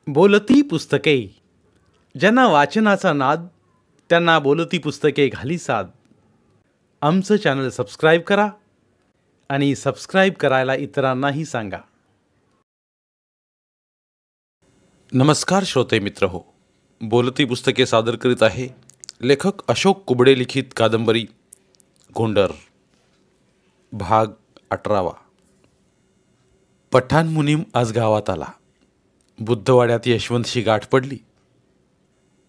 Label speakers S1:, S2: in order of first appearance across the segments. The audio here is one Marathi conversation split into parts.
S1: बोलती पुस्तके. ज्यांना वाचनाचा नाद त्यांना बोलती पुस्तके घाली साद. आमचं चॅनल सबस्क्राईब करा आणि सबस्क्राईब करायला इतरांनाही सांगा. नमस्कार श्रोते मित्र हो, बोलती पुस्तके सादर करीत आहे लेखक अशोक कुबडे लिखित कादंबरी गोंडर, भाग 18. पठाण मुनीम आज गावात आला. बुद्धवाड्यात यशवंतशी गाठ पडली.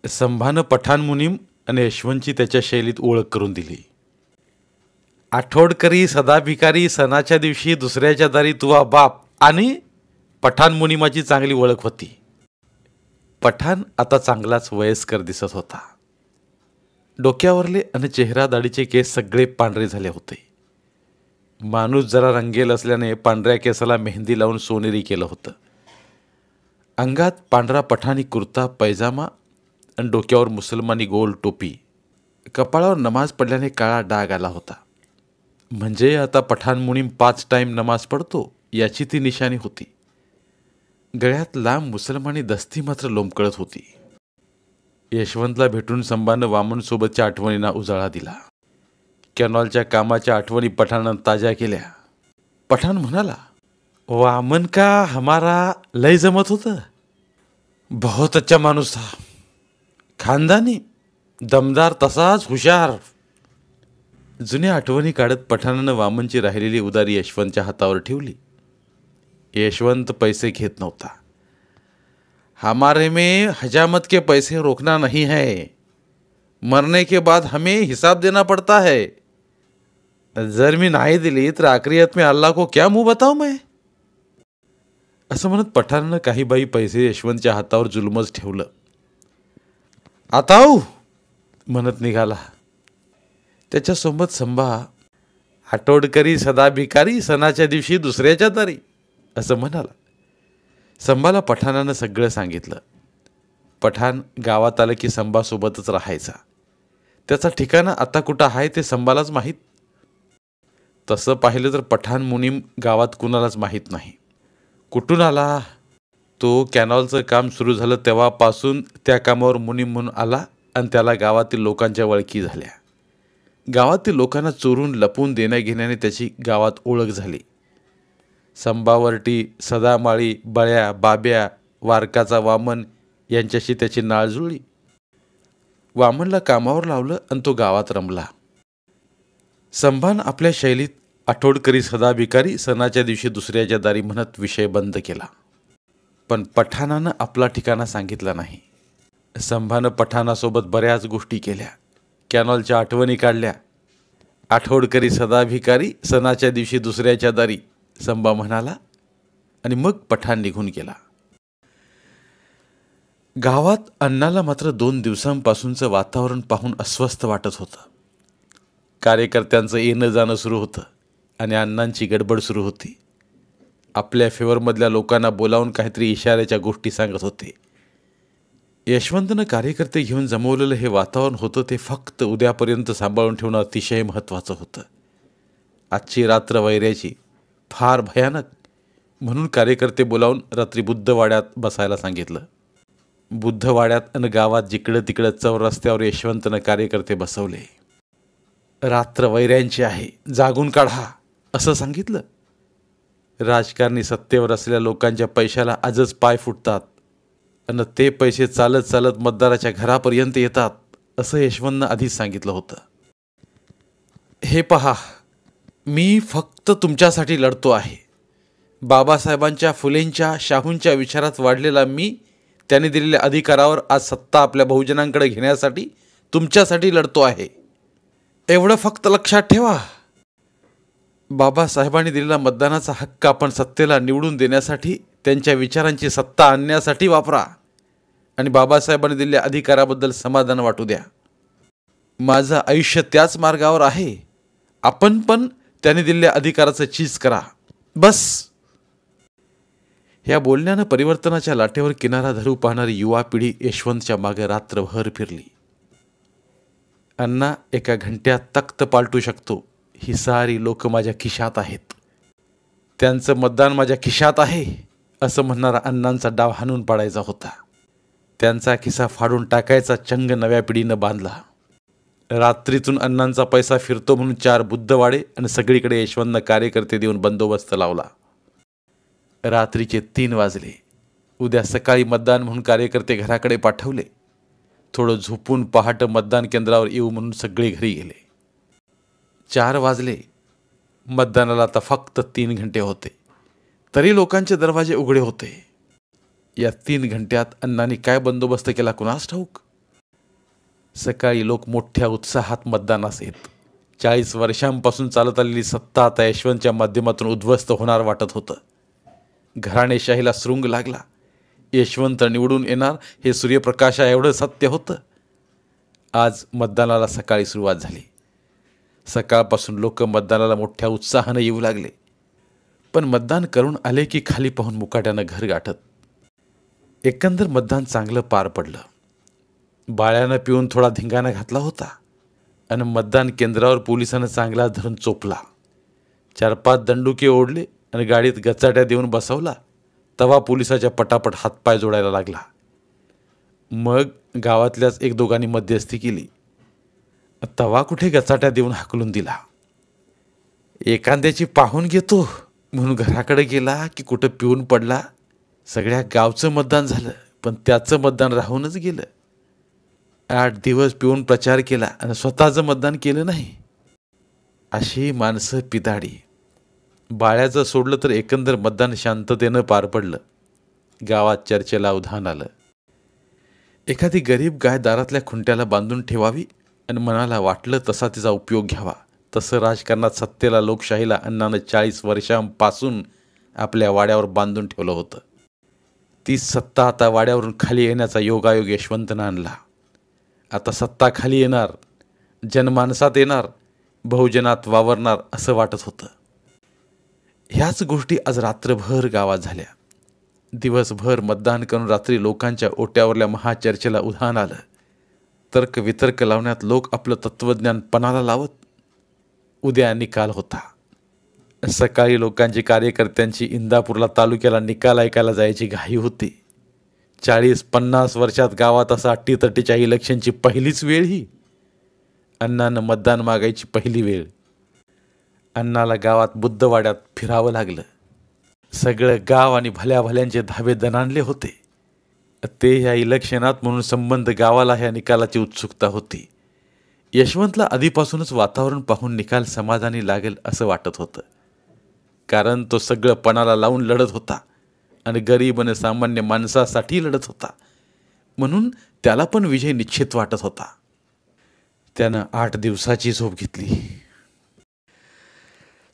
S1: संभानं पठाण मुनीम आणि यशवंतची त्याच्या शैलीत ओळख करून दिली. आठवडकरी सदा भिकारी, सणाच्या दिवशी दुसऱ्याच्या दारी तुवा बाप आणि पठाण मुनीमाची चांगली ओळख होती. पठाण आता चांगलाच वयस्कर दिसत होता. डोक्यावरले आणि चेहरा दाढीचे केस सगळे पांढरे झाले होते. माणूस जरा रंगेल असल्याने पांढऱ्या केसाला मेहंदी लावून सोनेरी केलं होतं. अंगात पांढरा पठाणी कुर्ता पैजामा आणि डोक्यावर मुसलमानी गोल टोपी. कपाळावर नमाज पडल्याने काळा डाग आला होता. म्हणजे आता पठाण मुनीम 5 टाईम नमाज पडतो याची ती निशाणी होती. गळ्यात लांब मुसलमानी दस्ती मात्र लोंबकळत होती. यशवंतला भेटून संभानं वामनसोबतच्या आठवणींना उजाळा दिला. कॅनॉलच्या कामाच्या आठवणी पठाणानं ताज्या केल्या. पठाण म्हणाला, वामन का हमारा लय जमत होतं. बहुत अच्छा माणूस था, खानदानी, दमदार, तसाच हुशार. जुन्या आठवणी काढत पठाणानं वामनची राहिलेली उदारी यशवंतच्या हातावर ठेवली. यशवंत पैसे घेत नव्हता. हमारे में हजामत के पैसे रोकना नहीं है, मरने के बाद हमें हिसाब देना पड़ता है. जर मी नाही दिली तर आखिरत में अल्लाह को क्या मुंह बताऊ मैं. असं म्हणत पठाणानं काही बाई पैसे यशवंतच्या हातावर जुलमच ठेवलं. आताऊ म्हणत निघाला. त्याच्यासोबत संभा आठवडकरी सदा भिकारी, सणाच्या दिवशी दुसऱ्याच्या दारी असं म्हणाला. संभाला पठाणानं सगळं सांगितलं. पठाण गावात आलं की संभासोबतच राहायचा. त्याचा ठिकाणा आता कुठं आहे ते संभालाच माहीत. तसं पाहिलं तर पठाण मुनीम गावात कुणालाच माहीत नाही. कुठून आला तो, कॅनॉलचं काम सुरू झालं तेव्हापासून त्या कामावर मुनीम म्हणून आला आणि त्याला गावातील लोकांच्या ओळखी झाल्या. गावातील लोकांना चोरून लपवून देण्याघेण्याने त्याची गावात ओळख झाली. संभावरटी, सदामाळी, बळ्या, बाब्या, वारकाचा वामन यांच्याशी त्याची नाळ जुळली. वामनला कामावर लावलं आणि तो गावात रमला. संभान आपल्या शैलीत आठवडकरी सदा भिकारी, सणाच्या दिवशी दुसऱ्याच्या दारी म्हणत विषय बंद केला. पण पठाणानं आपला ठिकाणा सांगितला नाही. संभानं पठाणासोबत बऱ्याच गोष्टी केल्या. कॅनॉलच्या आठवणी काढल्या. आठवडकरी सदा भिकारी, सणाच्या दिवशी दुसऱ्याच्या दारी संभा म्हणाला आणि मग पठाण निघून गेला. गावात अण्णाला मात्र 2 दिवसांपासूनचं वातावरण पाहून अस्वस्थ वाटत होतं. कार्यकर्त्यांचं येणं जाणं सुरू होतं आणि अण्णांची गडबड सुरू होती. आपल्या फेवरमधल्या लोकांना बोलावून काहीतरी इशाऱ्याच्या गोष्टी सांगत होते. यशवंतनं कार्यकर्ते घेऊन जमवलेलं हे वातावरण होतं ते फक्त उद्यापर्यंत सांभाळून ठेवणं अतिशय महत्त्वाचं होतं. आजची रात्र वैऱ्याची, फार भयानक, म्हणून कार्यकर्ते बोलावून रात्री बुद्धवाड्यात बसायला सांगितलं. बुद्धवाड्यात आणि गावात जिकडं तिकडं चौरस्त्यावर यशवंतनं कार्यकर्ते बसवले. रात्र वैऱ्यांची आहे, जागून काढा असं सांगितलं. राजकारणी सत्तेवर असलेल्या लोकांच्या पैशाला आजच पाय फुटतात आणि ते पैसे चालत चालत मतदाराच्या घरापर्यंत येतात असं यशवंतनं आधीच सांगितलं होतं. हे पहा, मी फक्त तुमच्यासाठी लढतो आहे. बाबासाहेबांच्या, फुलेंच्या, शाहूंच्या विचारात वाढलेला मी, त्यांनी दिलेल्या अधिकारावर आज सत्ता आपल्या बहुजनांकडे घेण्यासाठी तुमच्यासाठी लढतो आहे. एवढं फक्त लक्षात ठेवा. बाबासाहेबांनी दिलेला मतदानाचा हक्क आपण सत्तेला निवडून देण्यासाठी, त्यांच्या विचारांची सत्ता आणण्यासाठी वापरा आणि बाबासाहेबांनी दिलेल्या अधिकाराबद्दल समाधान वाटू द्या. माझं आयुष्य त्याच मार्गावर आहे. आपण पण त्यांनी दिलेल्या अधिकाराचं चीज करा, बस. ह्या बोलण्यानं परिवर्तनाच्या लाटेवर किनारा धरू पाहणारी युवा पिढी यशवंतच्या मागे रात्रभर फिरली. अण्णा एका घंट्यात तख्त पालटू शकतो, ही सारी लोक माझ्या खिशात आहेत. त्यांचं मतदान माझ्या खिशात आहे असं म्हणणारा अण्णांचा डाव हाणून पाडायचा होता. त्यांचा खिसा फाडून टाकायचा चंग नव्या पिढीनं बांधला. रात्रीतून अण्णांचा पैसा फिरतो म्हणून 4 बुद्धवाडे आणि सगळीकडे यशवंतनं कार्यकर्ते देऊन बंदोबस्त लावला. रात्रीचे 3 वाजले. उद्या सकाळी मतदान म्हणून कार्यकर्ते घराकडे पाठवले. थोडं झोपून पहाटे मतदान केंद्रावर येऊ म्हणून सगळे घरी गेले. 4 वाजले. मतदानाला आता फक्त 3 घंटे होते, तरी लोकांचे दरवाजे उघडे होते. या 3 घंट्यात अण्णांनी काय बंदोबस्त केला कुणास ठाऊक. सकाळी लोक मोठ्या उत्साहात मतदानास येत. 40 वर्षांपासून चालत आलेली सत्ता आता यशवंतच्या माध्यमातून उद्ध्वस्त होणार वाटत होतं. घराणेशाहीला शृंग लागला. यशवंत निवडून येणार हे सूर्यप्रकाशा एवढं सत्य होतं. आज मतदानाला सकाळी सुरुवात झाली. सकाळपासून लोक मतदानाला मोठ्या उत्साहानं येऊ लागले. पण मतदान करून आले की खाली पाहून मुकाट्यानं घर गाठत. एकंदर मतदान चांगलं पार पडलं. बाळ्यानं पिऊन थोडा धिंगाणा घातला होता आणि मतदान केंद्रावर पोलिसानं चांगला धरून चोपला. 4-5 दंडुके ओढले आणि गाडीत गचाट्या देऊन बसवला. तवा पोलिसाच्या पटापट हातपाय जोडायला लागला. मग गावातल्याच 1-2 मध्यस्थी केली. तवा कुठे गचाट्या देऊन हाकलून दिला. एखाद्याची पाहून घेतो म्हणून घराकडे गेला की कुठं पिऊन पडला. सगळ्या गावचं मतदान झालं, पण त्याचं मतदान राहूनच गेलं. 8 दिवस पिऊन प्रचार केला आणि स्वतःचं मतदान केलं नाही. अशी माणसं पिदाडी. बाळ्याचं सोडलं तर एकंदर मतदान शांततेनं पार पडलं. गावात चर्चेला उधाण आलं. एखादी गरीब गाय दारातल्या खुंट्याला बांधून ठेवावी आणि मनाला वाटलं तसा तिचा उपयोग घ्यावा. तसं राजकारणात सत्तेला, लोकशाहीला अण्णानं 40 वर्षांपासून आपल्या वाड्यावर बांधून ठेवलं होतं. ती सत्ता आता वाड्यावरून खाली येण्याचा योगायोग यशवंतनं आणला. आता सत्ता खाली येणार, जनमानसात येणार, बहुजनात वावरणार असं वाटत होतं. ह्याच गोष्टी आज रात्रभर गावात झाल्या. दिवसभर मतदान करून रात्री लोकांच्या ओट्यावरल्या महाचर्चेला उधाण आलं. तर्कवितर्क लावण्यात लोक आपलं तत्त्वज्ञान पणाला लावत. उद्या निकाल होता. सकाळी लोकांची, कार्यकर्त्यांची इंदापूरला तालुक्याला निकाल ऐकायला जायची घाई होती. 40-50 वर्षात गावात असा अट्टीतट्टीच्या इलेक्शनची पहिलीच वेळ ही. अण्णानं मतदान मागायची पहिली वेळ. अण्णाला गावात बुद्धवाड्यात फिरावं लागलं. सगळं गाव आणि भल्या भल्यांचे धाबे दणाणले होते. ते ह्या इलेक्शनात म्हणून संबंध गावाला ह्या निकालाची उत्सुकता होती. यशवंतला आधीपासूनच वातावरण पाहून निकाल समाधानी लागेल असं वाटत होतं. कारण तो सगळं पणाला लावून लढत होता आणि गरीब आणि सामान्य माणसासाठी लढत होता. म्हणून त्याला पण विजय निश्चित वाटत होता. त्यानं 8 दिवसाची झोप घेतली.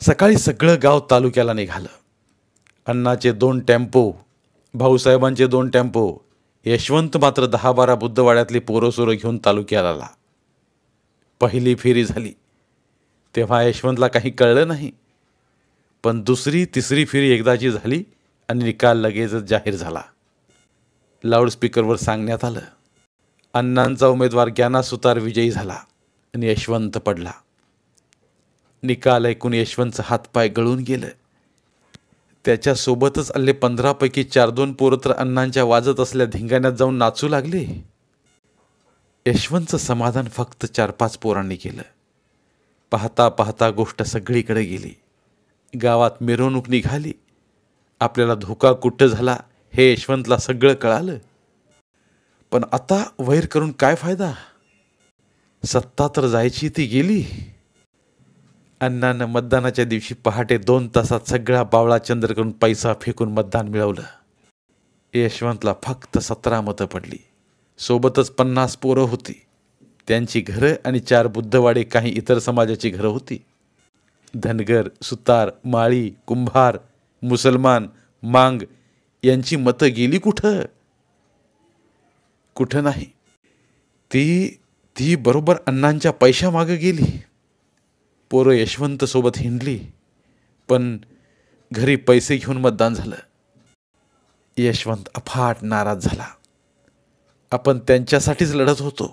S1: सकाळी सगळं गाव तालुक्याला निघालं. अण्णाचे 2 टेम्पो, भाऊसाहेबांचे 2 टेम्पो. यशवंत मात्र 10-12 बुद्धवाड्यातली पोरंसोरं घेऊन तालुक्याला आला. पहिली फेरी झाली तेव्हा यशवंतला काही कळलं नाही. पण 2री, 3री फेरी एकदाची झाली आणि निकाल लगेचच जाहीर झाला. लाऊडस्पीकरवर सांगण्यात आलं, अण्णांचा उमेदवार ज्ञानासुतार विजयी झाला आणि यशवंत पडला. निकाल ऐकून यशवंतचं हातपाय गळून गेलं. त्याच्यासोबतच आले 15 पैकी 4-2 पोरं तर अण्णांच्या वाजत असल्या धिंगाण्यात जाऊन नाचू लागले. यशवंतचं समाधान फक्त 4-5 पोरांनी केलं. पाहता पाहता गोष्ट सगळीकडे गेली. गावात मिरवणूक निघाली. आपल्याला धोका कुठं झाला हे यशवंतला सगळं कळालं. पण आता वैर करून काय फायदा. सत्ता तर जायची ती गेली. अण्णानं मतदानाच्या दिवशी पहाटे 2 तासात सगळा बावळा चंद्र करून पैसा फेकून मतदान मिळवलं. यशवंतला फक्त 17 मतं पडली. सोबतच 50 पोरं होती. त्यांची घरं आणि 4 बुद्धवाडे, काही इतर समाजाची घरं होती. धनगर, सुतार, माळी, कुंभार, मुसलमान, मांग यांची मतं गेली कुठं? कुठं नाही. ती बरोबर अण्णांच्या पैशामागं गेली. पोरं यशवंत सोबत हिंडली, पण घरी पैसे घेऊन मतदान झालं. यशवंत अफाट नाराज झाला. आपण त्यांच्यासाठीच लढत होतो.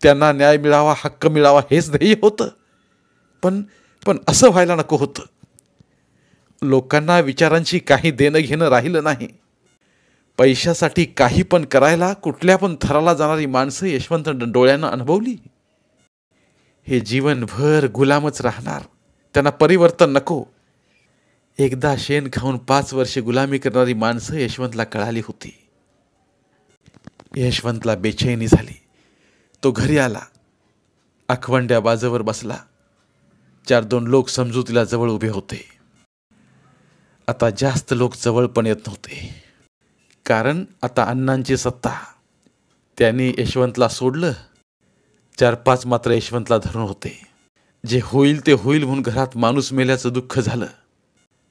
S1: त्यांना न्याय मिळावा, हक्क मिळावा हेच ध्येय होतं. पण असं व्हायला नको होतं. लोकांना विचारांची काही देणं घेणं राहिलं नाही. पैशासाठी काही पण करायला कुठल्या पण थराला जाणारी माणसं यशवंत डोळ्यानं अनुभवली. हे जीवनभर गुलामच राहणार, त्यांना परिवर्तन नको. एकदा शेण खाऊन 5 वर्षे गुलामी करणारी माणसं यशवंतला कळाली होती. यशवंतला बेचैनी झाली. तो घरी आला, आखवंड्या बाजूवर बसला. 4-2 लोक समजुतीला जवळ उभे होते. आता जास्त लोक जवळ पण येत नव्हते, कारण आता अण्णांची सत्ता. त्यांनी यशवंतला सोडलं. 4-5 मात्र यशवंतला धरून होते. जे होईल ते होईल म्हणून घरात माणूस मेल्याचं दुःख झालं.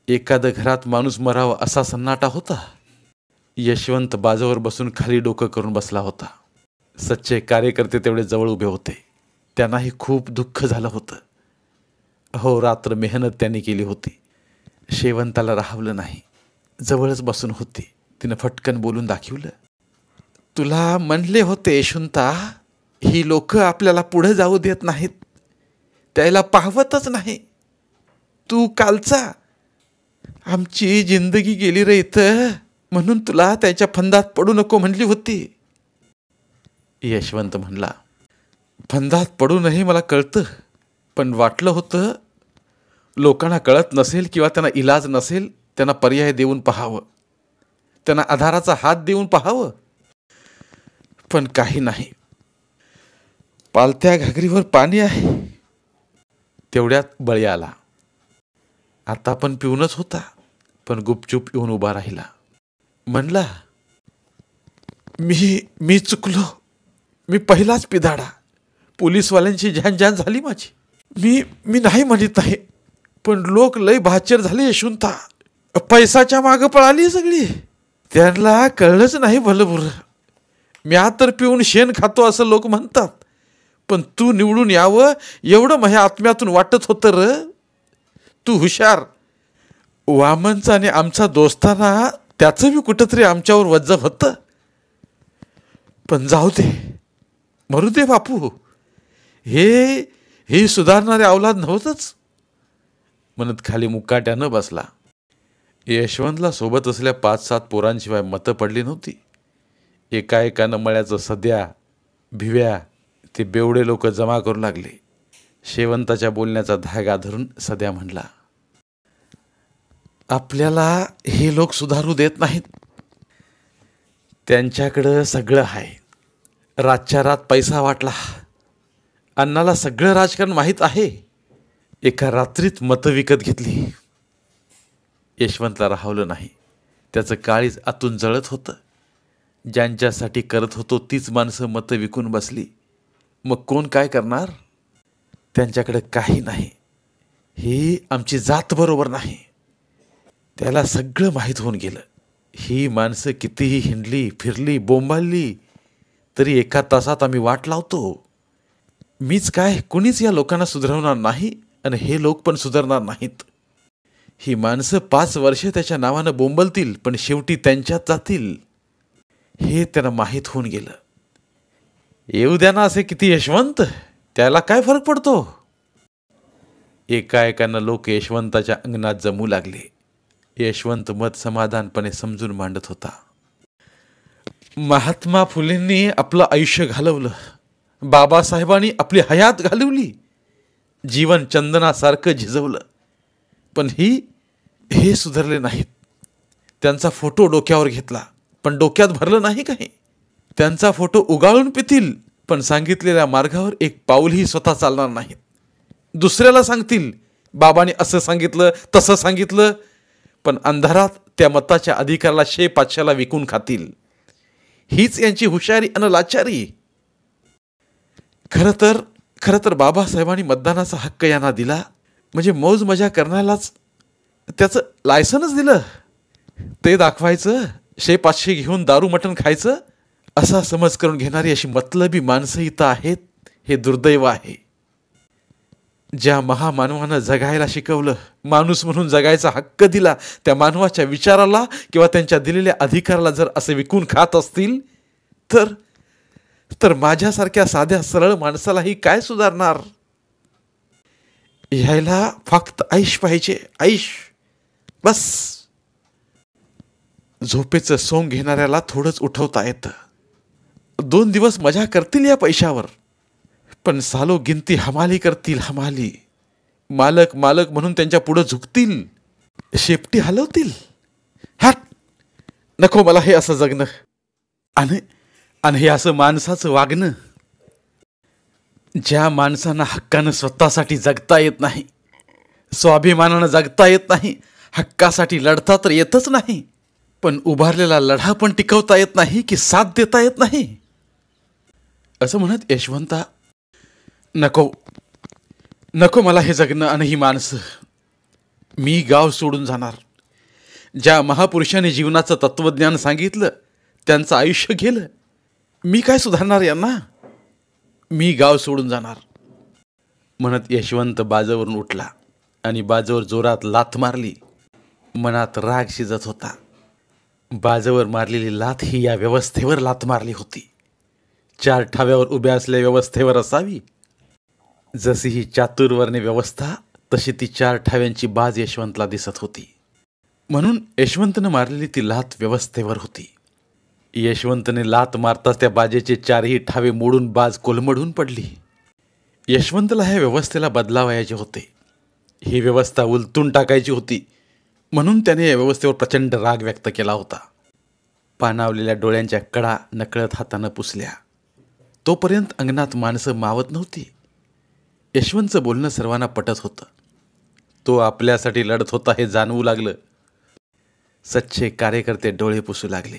S1: एखादं घरात माणूस मरावा असा सन्नाटा होता. यशवंत बाजूवर बसून खाली डोकं करून बसला होता. सच्चे कार्यकर्ते तेवढे जवळ उभे होते. त्यांनाही खूप दुःख झालं होतं. रात्र मेहनत त्यांनी केली होती. शेवंताला राहवलं नाही. जवळच बसून होती. तिनं फटकन बोलून दाखवलं, तुला म्हणले होते यशवंता, ही लोक आपल्याला पुढे जाऊ देत नाहीत, त्याला पाहवतच नाही. तू कालचा आमची जिंदगी गेली रे इथं, म्हणून तुला त्याच्या फंदात पडू नको म्हणली होती. यशवंत म्हणला, फंदात पडू नये मला कळतं, पण वाटलं होतं लोकांना कळत नसेल किंवा त्यांना इलाज नसेल, त्यांना पर्याय देऊन पाहावं, त्यांना आधाराचा हात देऊन पाहावं. पण काही नाही. पालत्या घागरीवर पाणी आहे. तेवढ्यात बळी आला. आता पण पिऊनच होता, पण गुपचूप येऊन उभा राहिला. म्हणला, मी चुकलो. मी पहिलाच पिधाडा. पोलीसवाल्यांची जान झाली माझी. मी नाही म्हणत नाही, पण लोक लय भाचर झाले यशवंता. पैसाच्या मागं पळाली सगळी. त्यांना कळलंच नाही भलं बुरं. म्या तर पिऊन शेण खातो असं लोक म्हणतात, पण तू निवडून यावं एवढं माझ्या आत्म्यातून वाटत होतं र. तू हुशार. वामनचा आणि आमचा दोस्ताना त्याचं बी कुठंतरी आमच्यावर वज्ज होतं. पण जाऊ दे, मरू दे बापू. हे सुधारणारे अवलाद नव्हतंच म्हणत खाली मुकाट्यानं बसला. यशवंतला सोबत असलेल्या 5-7 पोरांशिवाय मतं पडली नव्हती. एकाएकानं मळ्याचं सध्या भिव्या ते बेवडे लोक जमा करू लागले. शेवंताच्या बोलण्याचा धागा धरून सध्या म्हणला, आपल्याला हे लोक सुधारू देत नाहीत. त्यांच्याकडं सगळं आहे. रातच्या रात पैसा वाटला. अण्णाला सगळं राजकारण माहीत आहे. एका रात्रीत मतं विकत घेतली. यशवंतला राहवलं नाही. त्याचं काळीज आतून जळत होतं. ज्यांच्यासाठी करत होतो तीच माणसं मतं विकून बसली. मग कोण काय करणार? त्यांच्याकडे काही नाही. ही आमची जात बरोबर नाही. त्याला सगळं माहीत होऊन गेलं. ही माणसं कितीही हिंडली फिरली बोंबाळली तरी 1 तासात आम्ही वाट लावतो. मीच काय, कुणीच या लोकांना सुधारवणार नाही आणि हे लोक पण सुधारणार नाहीत. ही माणसं 5 वर्षे त्याच्या नावानं बोंबलतील, पण शेवटी त्यांच्यात जातील. हे त्यांना माहीत होऊन गेलं. येऊ द्या ना असे किती यशवंत, त्याला काय फरक पडतो? एकाएकानं लोक यशवंताच्या अंगणात जमू लागले. यशवंत मत समाधानपणे समजून मांडत होता. महात्मा फुलेंनी आपलं आयुष्य घालवलं. बाबासाहेबांनी आपली हयात घालवली. जीवन चंदनासारखं झिजवलं. पण हे सुधारले नाहीत. त्यांचा फोटो डोक्यावर घेतला, पण डोक्यात भरलं नाही काही. त्यांचा फोटो उगाळून पितील, पण सांगितलेल्या मार्गावर एक पाऊलही स्वतः चालणार नाहीत. दुसऱ्याला सांगतील, बाबांनी असं सांगितलं तसं सांगितलं, पण अंधारात त्या मताच्या अधिकाराला 500 विकून खातील. हीच यांची हुशारी आणि लाचारी. खरं तर बाबासाहेबांनी मतदानाचा हक्क यांना दिला म्हणजे मौज मजा करण्यालाच त्याचं लायसनच दिलं. ते दाखवायचं, 500 घेऊन दारू मटण खायचं असा समज करून घेणारी अशी मतलबी माणसं इथं आहेत. हे दुर्दैव आहे. ज्या महामानवानं जगायला शिकवलं, माणूस म्हणून जगायचा हक्क दिला, त्या मानवाच्या विचाराला किंवा त्यांच्या दिलेल्या अधिकाराला जर असे विकून खात असतील तर माझ्यासारख्या साध्या सरळ माणसालाही काय सुधारणार? यायला फक्त ऐश पाहिजे, ऐश. बस. झोपेचं सोंग घेणाऱ्याला थोडंच उठवता येतं. 2 दिवस मजा करतील या पैशावर, पण सालो गिनती हमाली करतील. हमाली मालक मालक म्हणून त्यांच्या पुढं झुकतील, शेपटी हलवतील. हट, नको मला हे असं जगणं. आणि हे असं माणसाचं वागणं. ज्या माणसांना हक्कानं स्वतःसाठी जगता येत नाही, स्वाभिमानानं जगता येत नाही, हक्कासाठी लढता तर येतच नाही, पण उभारलेला लढा पण टिकवता येत नाही की साथ देता येत नाही. असं म्हणत यशवंता, नको नको मला हे जगणं आणि ही माणसं. मी गाव सोडून जाणार. ज्या महापुरुषाने जीवनाचं तत्वज्ञान सांगितलं त्यांचं आयुष्य गेलं. मी काय सुधारणार यांना? मी गाव सोडून जाणार म्हणत यशवंत बाजावरून उठला आणि बाजावर जोरात लाथ मारली. मनात राग शिजत होता. बाजावर मारलेली लाथ ही या व्यवस्थेवर लाथ मारली होती. 4 ठाव्यावर उभ्या असलेल्या व्यवस्थेवर असावी. जशी ही चातुर्वर्ण्य व्यवस्था तशी ती 4 ठाव्यांची बाज यशवंतला दिसत होती. म्हणून यशवंतनं मारलेली ती लाथ व्यवस्थेवर होती. यशवंतने लात मारताच त्या बाजेचे 4ही ठावे मोडून बाज कोलमडून पडली. यशवंतला ह्या व्यवस्थेला बदलावायचे होते. ही व्यवस्था उलटून टाकायची होती. म्हणून त्याने या व्यवस्थेवर प्रचंड राग व्यक्त केला होता. पाणावलेल्या डोळ्यांच्या कडा नकळत हातानं पुसल्या. तोपर्यंत अंगणात माणसं मावत नव्हती. यशवंतचं बोलणं सर्वांना पटत होतं. तो आपल्यासाठी लढत होता हे जाणवू लागलं. सच्चे कार्यकर्ते डोळे पुसू लागले.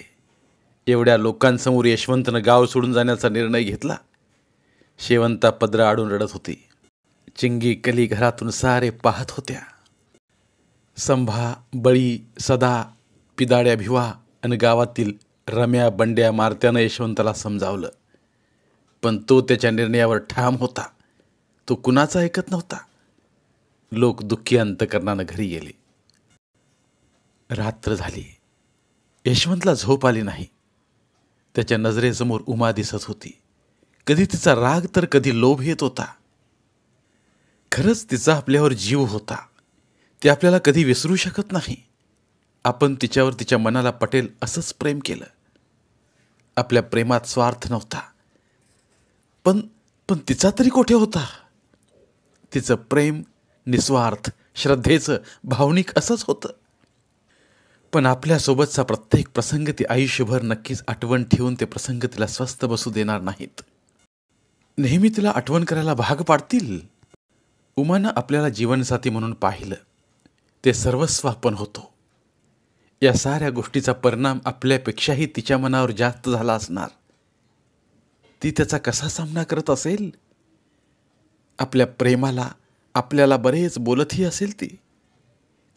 S1: एवढ्या लोकांसमोर यशवंतनं गाव सोडून जाण्याचा निर्णय घेतला. शेवंता पदर आडून रडत होती. चिंगी कली घरातून सारे पाहत होत्या. संभा, बळी, सदा, पिदाड्या भिवा आणि गावातील रम्या बंड्या मारत्यानं यशवंताला समजावलं, पण तो त्याच्या निर्णयावर ठाम होता. तो कुणाचा ऐकत नव्हता. लोक दुःखी अंतकरणानं घरी गेले. रात्र झाली. यशवंतला झोप आली नाही. त्याच्या नजरेसमोर उमा दिसत होती. कधी तिचा राग तर कधी लोभ येत होता. खरंच तिचा आपल्यावर जीव होता. ती आपल्याला कधी विसरू शकत नाही. आपण तिच्यावर तिच्या मनाला पटेल असंच प्रेम केलं. आपल्या प्रेमात स्वार्थ नव्हता. पण तिचा तरी कोठे होता? तिचं प्रेम निस्वार्थ, श्रद्धेचं, भावनिक असंच होतं. पण आपल्यासोबतचा प्रत्येक प्रसंग ती आयुष्यभर नक्कीच आठवण ठेवून ते प्रसंग तिला स्वस्थ बसू देणार नाहीत. नेहमी तिला आठवण करायला भाग पाडतील. उमानं आपल्याला जीवनसाथी म्हणून पाहिलं. ते सर्वस्व आपण होतो. या साऱ्या गोष्टीचा परिणाम आपल्यापेक्षाही तिच्या मनावर जास्त झाला असणार. ती त्याचा कसा सामना करत असेल? आपल्या प्रेमाला आपल्याला बरेच बोलतही असेल ती.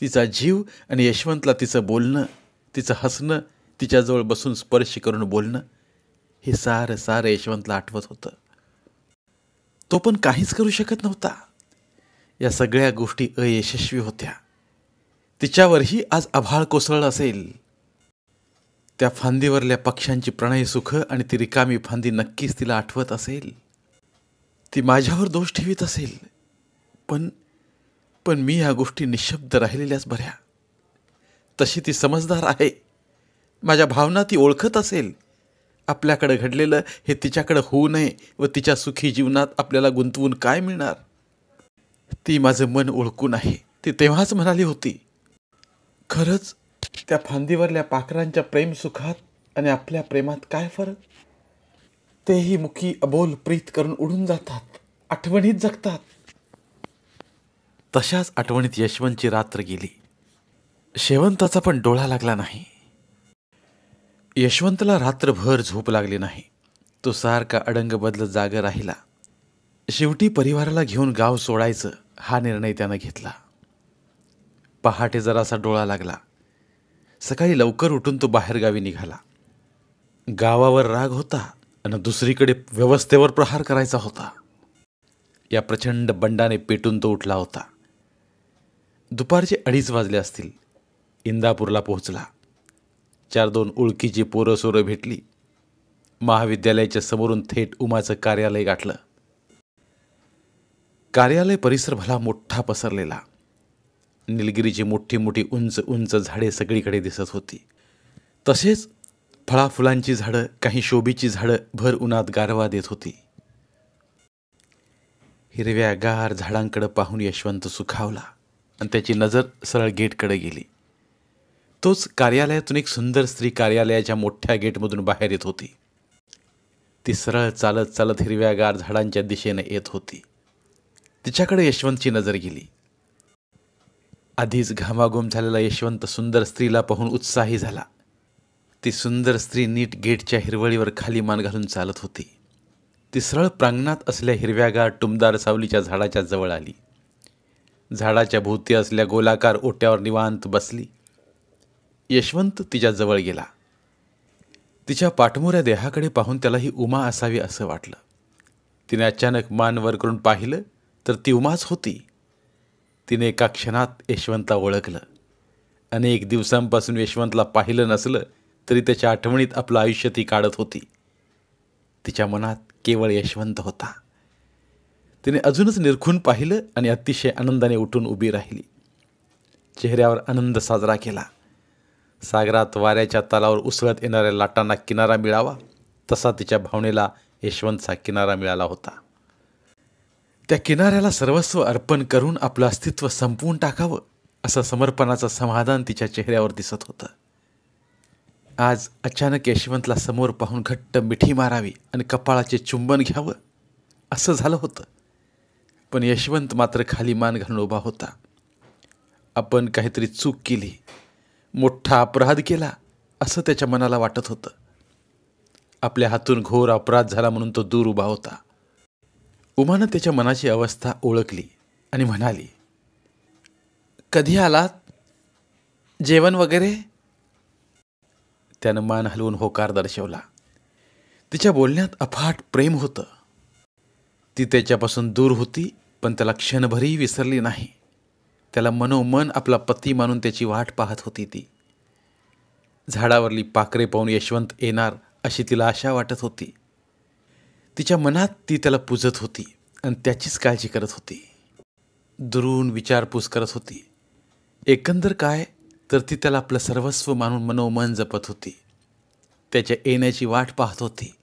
S1: तिचा जीव आणि यशवंतला तिचं बोलणं, तिचं हसणं, तिच्याजवळ बसून स्पर्श करून बोलणं, हे सारं यशवंतला आठवत होतं. तो पण काहीच करू शकत नव्हता. या सगळ्या गोष्टी अयशस्वी होत्या. तिच्यावरही आज आभाळ कोसळलं असेल. त्या फांदीवरल्या पक्ष्यांची प्रणय सुख आणि ती रिकामी फांदी नक्कीच तिला आठवत असेल. ती माझ्यावर दोष ठेवीत असेल. पण मी ह्या गोष्टी निशब्द राहिलेल्याच बऱ्या. तशी ती समजदार आहे. माझ्या भावना ती ओळखत असेल. आपल्याकडे घडलेलं हे तिच्याकडे होऊ नये व तिच्या सुखी जीवनात आपल्याला गुंतवून काय मिळणार? ती माझं मन ओळखून आहे. ती तेव्हाच म्हणाली होती. खरंच त्या फांदीवरल्या पाखरांच्या प्रेमसुखात आणि आपल्या प्रेमात काय फरक? तेही मुखी अबोल प्रीत करून उडून जातात, आठवणीत जगतात. तशाच आठवणीत यशवंतची रात्र गेली. शेवंताचा पण डोळा लागला नाही. यशवंतला रात्रभर झोप लागली नाही. तो सारखा अडंग बदलत जागा राहिला. शेवटी परिवाराला घेऊन गाव सोडायचं हा निर्णय त्यानं घेतला. पहाटे जरासा डोळा लागला. सकाळी लवकर उठून तो बाहेरगावी निघाला. गावावर राग होता आणि दुसरीकडे व्यवस्थेवर प्रहार करायचा होता. या प्रचंड बंडाने पेटून तो उठला होता. दुपारचे 2:30 वाजले असतील. इंदापूरला पोहोचला. 4-2 ओळखीची पोरं सोरं भेटली. महाविद्यालयाच्या समोरून थेट उमाचं कार्यालय गाठलं. कार्यालय परिसर भला मोठा पसरलेला. निलगिरीची मोठी मोठी उंच उंच झाडे सगळीकडे दिसत होती. तसेच फळाफुलांची झाडं, काही शोभीची झाडं भर उन्हात गारवा देत होती. हिरव्या गार झाडांकडे पाहून यशवंत सुखावला आणि त्याची नजर सरळ गेटकडे गेली. तोच कार्यालयातून एक सुंदर स्त्री कार्यालयाच्या मोठ्या गेटमधून बाहेर येत होती. ती सरळ चालत चालत हिरव्यागार झाडांच्या दिशेने येत होती. तिच्याकडे यशवंतची नजर गेली. आधीच घामाघूम झालेला यशवंत सुंदर स्त्रीला पाहून उत्साही झाला. ती सुंदर स्त्री नीट गेटच्या हिरवळीवर खाली मान घालून चालत होती. ती सरळ प्रांगणात असल्या हिरव्यागार टुमदार सावलीच्या झाडाच्या जवळ आली. झाडाच्या भोवती असल्या गोलाकार ओट्यावर निवांत बसली. यशवंत तिच्या जवळ गेला. तिच्या पाठमोऱ्या देहाकडे पाहून त्याला ही उमा असावी असं वाटलं. तिने अचानक मान वर करून पाहिलं तर ती उमाच होती. तिने एका क्षणात यशवंतला ओळखलं. अनेक दिवसांपासून यशवंतला पाहिलं नसलं तरी त्याच्या आठवणीत आपलं आयुष्य ती काढत होती. तिच्या मनात केवळ यशवंत होता. तिने अजूनच निरखून पाहिलं आणि अतिशय आनंदाने उठून उभी राहिली. चेहऱ्यावर आनंद साजरा केला. सागरात वाऱ्याच्या तालावर उसळत येणाऱ्या लाटांना किनारा मिळावा तसा तिच्या भावनेला यशवंतचा किनारा मिळाला होता. त्या किनाऱ्याला सर्वस्व अर्पण करून आपलं अस्तित्व संपवून टाकावं असं समर्पणाचं समाधान तिच्या चेहऱ्यावर दिसत होतं. आज अचानक यशवंतला समोर पाहून घट्ट मिठी मारावी आणि कपाळाचे चुंबन घ्यावं असं झालं होतं. पण यशवंत मात्र खाली मान घालून उभा होता. आपण काहीतरी चूक केली, मोठा अपराध केला असं त्याच्या मनाला वाटत होतं. आपल्या हातून घोर अपराध झाला म्हणून तो दूर उभा होता. उमानं त्याच्या मनाची अवस्था ओळखली आणि म्हणाली, कधी आलात? जेवण वगैरे? त्यानं मान हलवून होकार दर्शवला. तिच्या बोलण्यात अफाट प्रेम होतं. ती त्याच्यापासून दूर होती पण त्याला क्षणभरही विसरली नाही. त्याला मनोमन आपला पती मानून त्याची वाट पाहत होती. ती झाडावरली पाखरे पाहून यशवंत येणार अशी तिला आशा वाटत होती. तिच्या मनात ती त्याला पूजत होती आणि त्याचीच काळजी करत होती. दुरून विचारपूस करत होती. एकंदर काय तर ती त्याला आपलं सर्वस्व मानून मनोमन जपत होती. त्याच्या येण्याची वाट पाहत होती.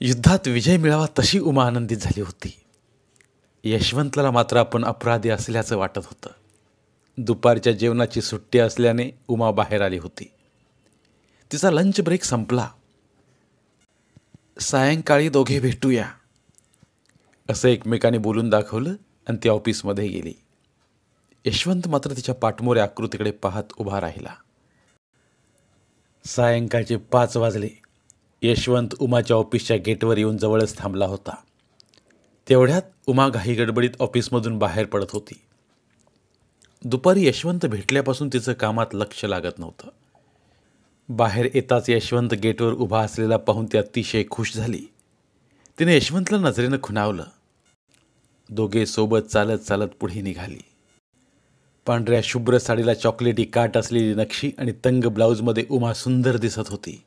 S1: युद्धात विजय मिळावा तशी उमा आनंदित झाली होती. यशवंतला मात्र आपण अपराधी असल्याचं वाटत होतं. दुपारच्या जेवणाची सुट्टी असल्याने उमा बाहेर आली होती. तिचा लंच ब्रेक संपला. सायंकाळी दोघे भेटूया असं एकमेकाने बोलून दाखवलं आणि ती ऑफिसमध्ये गेली. यशवंत मात्र तिच्या पाठमोऱ्या आकृतीकडे पाहत उभा राहिला. सायंकाळचे 5 वाजले. यशवंत उमाच्या ऑफिसच्या गेटवर येऊन जवळच थांबला होता. तेवढ्यात उमा घाई गडबडीत ऑफिसमधून बाहेर पडत होती. दुपारी यशवंत भेटल्यापासून तिचं कामात लक्ष लागत नव्हतं. बाहेर येताच यशवंत गेटवर उभा असलेला पाहून ती अतिशय खुश झाली. तिने यशवंतला नजरेनं खुणावलं. दोघे सोबत चालत चालत पुढे निघाली. पांढऱ्या शुभ्र साडीला चॉकलेटी काट असलेली नक्षी आणि तंग ब्लाऊजमध्ये उमा सुंदर दिसत होती.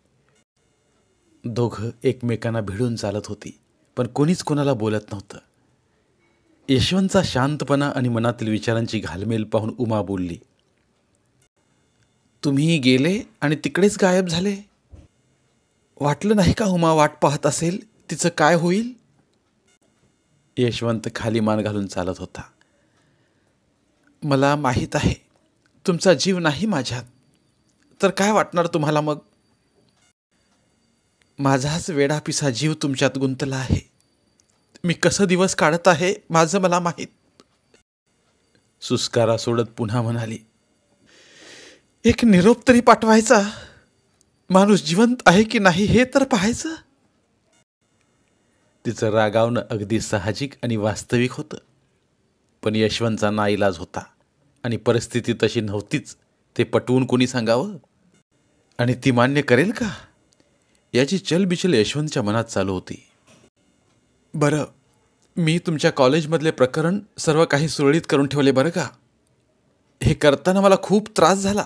S1: दोघं एकमेकांना भिडून चालत होती पण कोणीच कोणाला बोलत नव्हतं. यशवंतचा शांतपणा आणि मनातील विचारांची घालमेल पाहून उमा बोलली, तुम्ही गेले आणि तिकडेच गायब झाले? वाटलं नाही का उमा वाट पाहत असेल, तिचं काय होईल? यशवंत खाली मान घालून चालत होता. मला माहीत आहे तुमचा जीव नाही माझ्यात, तर काय वाटणार तुम्हाला मग? माझाच वेडापिसा जीव तुमच्यात गुंतला आहे. मी कसं दिवस काढत आहे माझं मला माहीत. सुस्कारा सोडत पुन्हा म्हणाली, एक निरोप तरी पाठवायचा. माणूस जिवंत आहे की नाही हे तर पाहायचं. तिचं रागावणं अगदी साहजिक आणि वास्तविक होतं. पण यशवंतचा नाईलाज होता आणि परिस्थिती तशी नव्हतीच ते पटवून कोणी सांगावं. आणि ती मान्य करेल का याची चलबिचल यशवंतच्या मनात चालू होती. बरं, मी तुमच्या कॉलेजमधले प्रकरण सर्व काही सुरळीत करून ठेवले बरं का. हे करताना मला खूप त्रास झाला,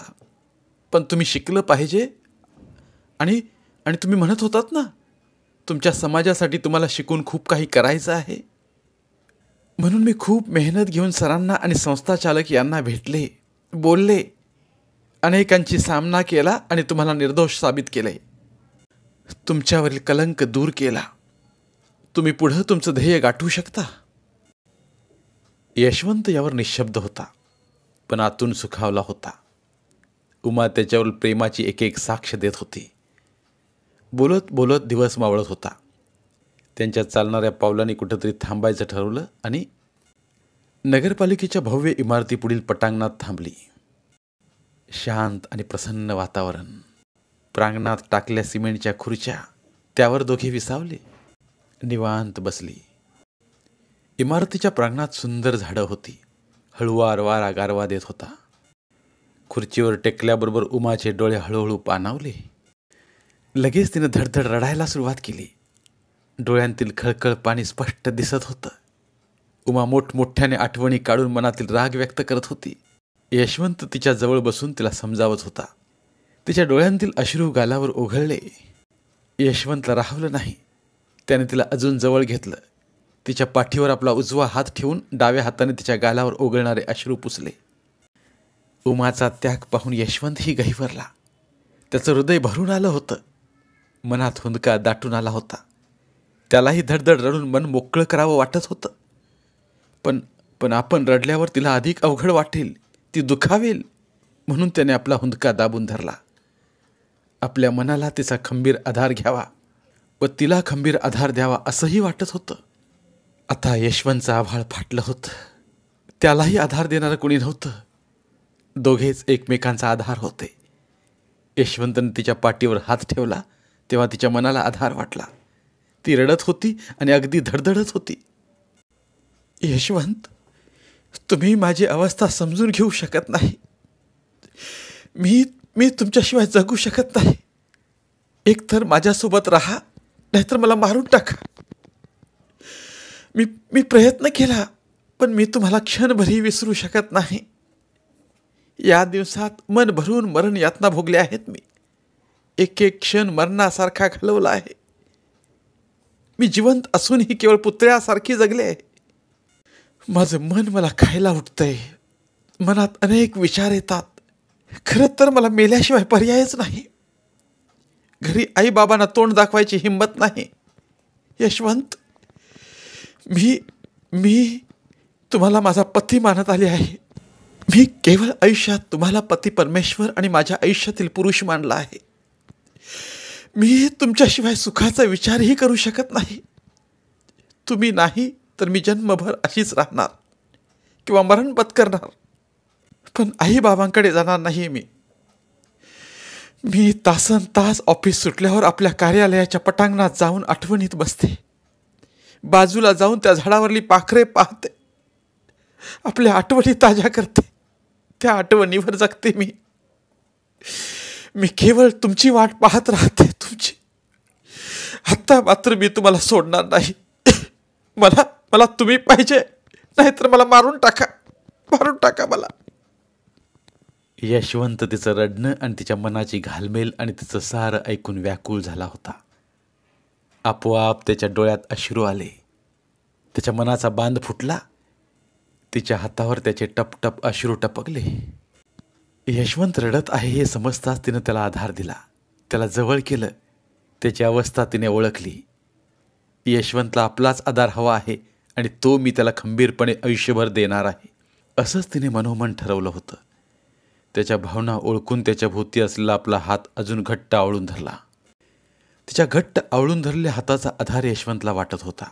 S1: पण तुम्ही शिकलं पाहिजे. आणि तुम्ही म्हणत होतात ना तुमच्या समाजासाठी तुम्हाला शिकून खूप काही करायचं आहे. म्हणून मी खूप मेहनत घेऊन सरांना आणि संस्था चालक यांना भेटले, बोलले, अनेकांची सामना केला आणि तुम्हाला निर्दोष साबित केले. तुमच्यावरील कलंक दूर केला. तुम्ही पुढं तुमचं ध्येय गाठू शकता. यशवंत यावर निशब्द होता, पण आतून सुखावला होता. उमा त्याच्यावर प्रेमाची एक एक साक्ष देत होती. बोलत बोलत दिवस मावळत होता. त्यांच्या चालणाऱ्या पावलांनी कुठंतरी थांबायचं ठरवलं आणि नगरपालिकेच्या भव्य इमारतीपुढील पटांगणात थांबली. शांत आणि प्रसन्न वातावरण. प्रांगणात टाकल्या सिमेंटच्या खुर्च्या, त्यावर दोघे विसावले. निवांत बसली. इमारतीच्या प्रांगणात सुंदर झाडं होती. हळुवार वारा गारवा देत होता. खुर्चीवर टेकल्याबरोबर उमाचे डोळे हळूहळू पाणावले. लगेच तिनं धडधड रडायला सुरुवात केली. डोळ्यांतील खळखळ पाणी स्पष्ट दिसत होतं. उमा मोठमोठ्याने आठवणी काढून मनातील राग व्यक्त करत होती. यशवंत तिच्या जवळ बसून तिला समजावत होता. तिच्या डोळ्यांतील अश्रू गालावर ओघळले. यशवंतला राहवलं नाही. त्याने तिला अजून जवळ घेतलं. तिच्या पाठीवर आपला उजवा हात ठेवून डाव्या हाताने तिच्या गालावर ओघळणारे अश्रू पुसले. उमाचा त्याग पाहून यशवंतही गहिवरला. त्याचं हृदय भरून आलं होतं. मनात हुंदका दाटून आला होता. त्यालाही धडधड रडून मन मोकळं करावं वाटत होतं. पण आपण रडल्यावर तिला अधिक अवघड वाटेल, ती दुखावेल, म्हणून त्याने आपला हुंदका दाबून धरला. आपल्या मनाला तिचा खंबीर आधार घ्यावा व तिला खंबीर आधार द्यावा असंही वाटत होतं. आता यशवंतचं आभाळ फाटलं होतं. त्यालाही आधार देणारं कोणी नव्हतं. दोघेच एकमेकांचा आधार होते. यशवंतने तिच्या पाठीवर हात ठेवला तेव्हा तिच्या मनाला आधार वाटला. ती रडत होती आणि अगदी धडधडत होती. यशवंत, तुम्ही माझी अवस्था समजून घेऊ शकत नाही. मी तुमच्याशिवाय जगू शकत नाही. एकतर माझ्यासोबत राहा, नाहीतर मला मारून टाका. मी प्रयत्न केला, पण मी तुम्हाला क्षणभरही विसरू शकत नाही. या दिवसात मन भरून मरण यातना भोगल्या आहेत मी. एक एक क्षण मरणासारखा घालवला आहे. मी जिवंत असूनही केवळ पुतळ्यासारखी जगले आहे. माझं मन मला खायला उठतंय. मनात अनेक विचार येतात. खरं तर मला मेल्याशिवाय पर्यायच नाही. घरी आईबाबांना तोंड दाखवायची हिंमत नाही. यशवंत, मी तुम्हाला माझा पती मानत आले आहे. मी केवळ आयुष्यात तुम्हाला पती परमेश्वर आणि माझ्या आयुष्यातील पुरुष मानला आहे. मी तुमच्याशिवाय सुखाचा विचारही करू शकत नाही. तुम्ही नाही तर मी जन्मभर अशीच राहणार किंवा मरण पत्करणार, पण आईबाबांकडे जाणार नाही. मी तासन तास ऑफिस सुटल्यावर आपल्या कार्यालयाच्या पटांगणात जाऊन आठवणीत बसते. बाजूला जाऊन त्या झाडावरली पाखरे पाहते. आपल्या आठवणी ताज्या करते. त्या आठवणीवर जगते मी केवळ तुमची वाट पाहत राहते, तुमची. आता मात्र मी तुम्हाला सोडणार नाही. मला तुम्ही पाहिजे, नाहीतर मला मारून टाका मला. यशवंत तिचं रडणं आणि तिच्या मनाची घालमेल आणि तिचं सारं ऐकून व्याकुळ झाला होता. आपोआप त्याच्या डोळ्यात अश्रू आले. त्याच्या मनाचा बांध फुटला. तिच्या हातावर त्याचे टपटप अश्रू टपकले. यशवंत रडत आहे हे समजताच तिनं त्याला आधार दिला. त्याला जवळ केलं. त्याची अवस्था तिने ओळखली. यशवंतला आपलाच आधार हवा आहे आणि तो मी त्याला खंबीरपणे आयुष्यभर देणार आहे, असंच तिने मनोमन ठरवलं होतं. त्याच्या भावना ओळखून त्याच्या भोवती असलेला आपला हात अजून घट्ट आवळून धरला. तिच्या घट्ट आवळून धरलेल्या हाताचा आधार यशवंतला वाटत होता.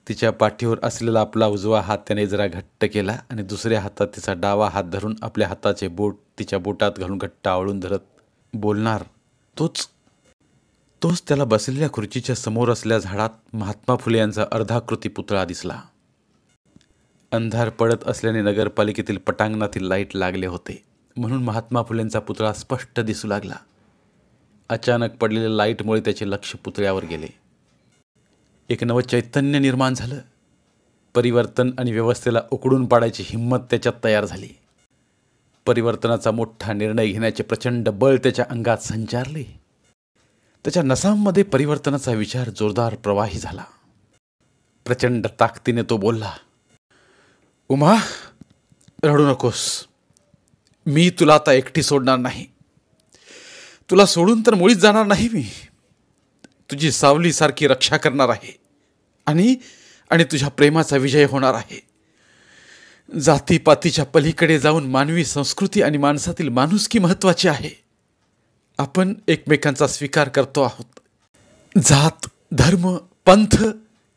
S1: तिच्या पाठीवर असलेला आपला उजवा हात त्याने जरा घट्ट केला आणि दुसऱ्या हातात तिचा डावा हात धरून आपल्या हाताचे बोट तिच्या बोटात घालून घट्ट आवळून धरत बोलणार तोच त्याला बसलेल्या खुर्चीच्या समोर असलेल्या झाडात महात्मा फुले यांचा अर्धाकृती पुतळा दिसला. अंधार पडत असल्याने नगरपालिकेतील पटांगणातील लाईट लागले होते, म्हणून महात्मा फुलेंचा पुतळा स्पष्ट दिसू लागला. अचानक पडलेल्या लाईटमुळे त्याचे लक्ष पुतळ्यावर गेले. एक नवं चैतन्य निर्माण झालं. परिवर्तन आणि व्यवस्थेला उकडून पाडायची हिंमत त्याच्यात तयार झाली. परिवर्तनाचा मोठा निर्णय घेण्याचे प्रचंड बळ त्याच्या अंगात संचारले. त्याच्या नसांमध्ये परिवर्तनाचा विचार जोरदार प्रवाही झाला. प्रचंड ताकदीने तो बोलला, उमा, रडू नकोस. मी तुला आता एकटी सोडणार नाही. तुला सोडून तर मुळीच जाणार नाही मी. तुझी सावलीसारखी रक्षा करणार आहे आणि आणि तुझ्या प्रेमाचा विजय होणार आहे. जातीपातीच्या पलीकडे जाऊन मानवी संस्कृती आणि माणसातील माणुसकी महत्वाची आहे. आपण एकमेकांचा स्वीकार करतो आहोत. जात, धर्म, पंथ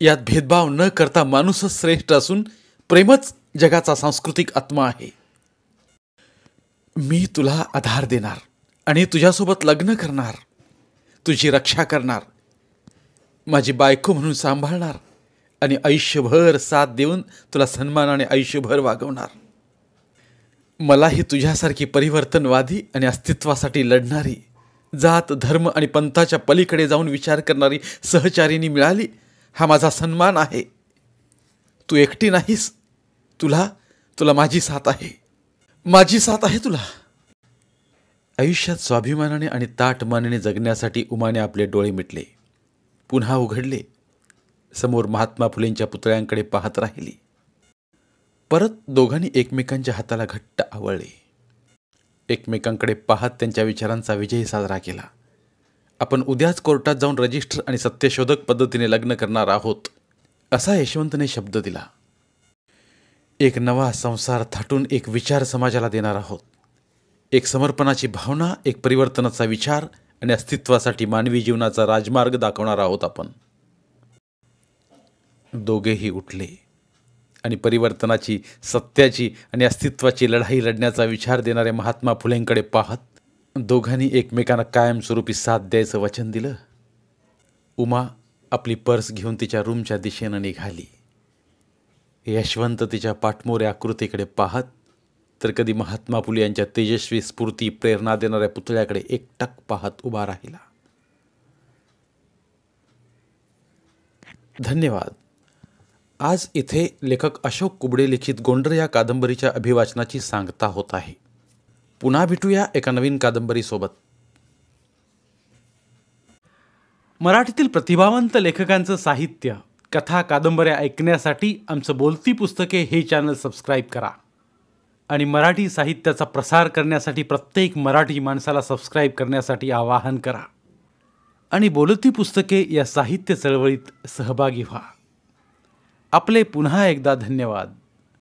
S1: यात भेदभाव न करता माणूसच श्रेष्ठ असून प्रेमच जगाचा सांस्कृतिक आत्मा आहे. मी तुला आधार देणार आणि तुझ्यासोबत लग्न करणार, तुझी रक्षा करणार, माझी बायको म्हणून सांभाळणार आणि आयुष्यभर साथ देऊन तुला सन्मानाने आयुष्यभर वागवणार. मलाही तुझ्यासारखी परिवर्तनवादी आणि अस्तित्वासाठी लढणारी, जात, धर्म आणि पंथाच्या पलीकडे जाऊन विचार करणारी सहचारिणी मिळाली हा माझा सन्मान आहे. तू एकटी नाहीस. तुला माझी साथ आहे. माझी साथ आहे तुला. आयुष्यात स्वाभिमानाने आणि ताठ मानेने जगण्यासाठी उमाने आपले डोळे मिटले, पुन्हा उघडले. समोर महात्मा फुलेंच्या पुतळ्यांकडे पाहत राहिली. परत दोघांनी एकमेकांच्या हाताला घट्ट आवळले. एकमेकांकडे पाहत त्यांच्या विचारांचा विजय साजरा केला. आपण उद्याच कोर्टात जाऊन रजिस्टर आणि सत्यशोधक पद्धतीने लग्न करणार आहोत, असा यशवंतने शब्द दिला. एक नवा संसार थाटून एक विचार समाजाला देणार आहोत. एक समर्पणाची भावना, एक परिवर्तनाचा विचार आणि अस्तित्वासाठी मानवी जीवनाचा राजमार्ग दाखवणार आहोत आपण. दोघेही उठले आणि परिवर्तनाची, सत्याची आणि अस्तित्वाची लढाई लढण्याचा विचार देणाऱ्या महात्मा फुलेंकडे पाहत दोघांनी एकमेकांना कायमस्वरूपी साथ द्यायचं वचन दिलं. उमा आपली पर्स घेऊन तिच्या रूमच्या दिशेनं निघाली. यशवंत तिच्या पाठमोऱ्या आकृतीकडे पाहत तर कधी महात्मा फुले यांच्या तेजस्वी स्फूर्ती, प्रेरणा देणाऱ्या पुतळ्याकडे एकटक पाहत उभा राहिला. धन्यवाद. आज इथे लेखक अशोक कुबडे लिखित गोंडर या कादंबरीच्या अभिवाचनाची सांगता होत आहे. पुन्हा भेटूया एका नवीन कादंबरीसोबत. मराठीतील प्रतिभावंत लेखकांचं साहित्य, कथा, कादंबऱ्या ऐकण्यासाठी आमचं बोलती पुस्तके हे चॅनल सबस्क्राईब करा आणि मराठी साहित्याचा प्रसार करण्यासाठी प्रत्येक मराठी माणसाला सबस्क्राईब करण्यासाठी आवाहन करा आणि बोलती पुस्तके या साहित्य चळवळीत सहभागी व्हा. आपले पुन्हा एकदा धन्यवाद.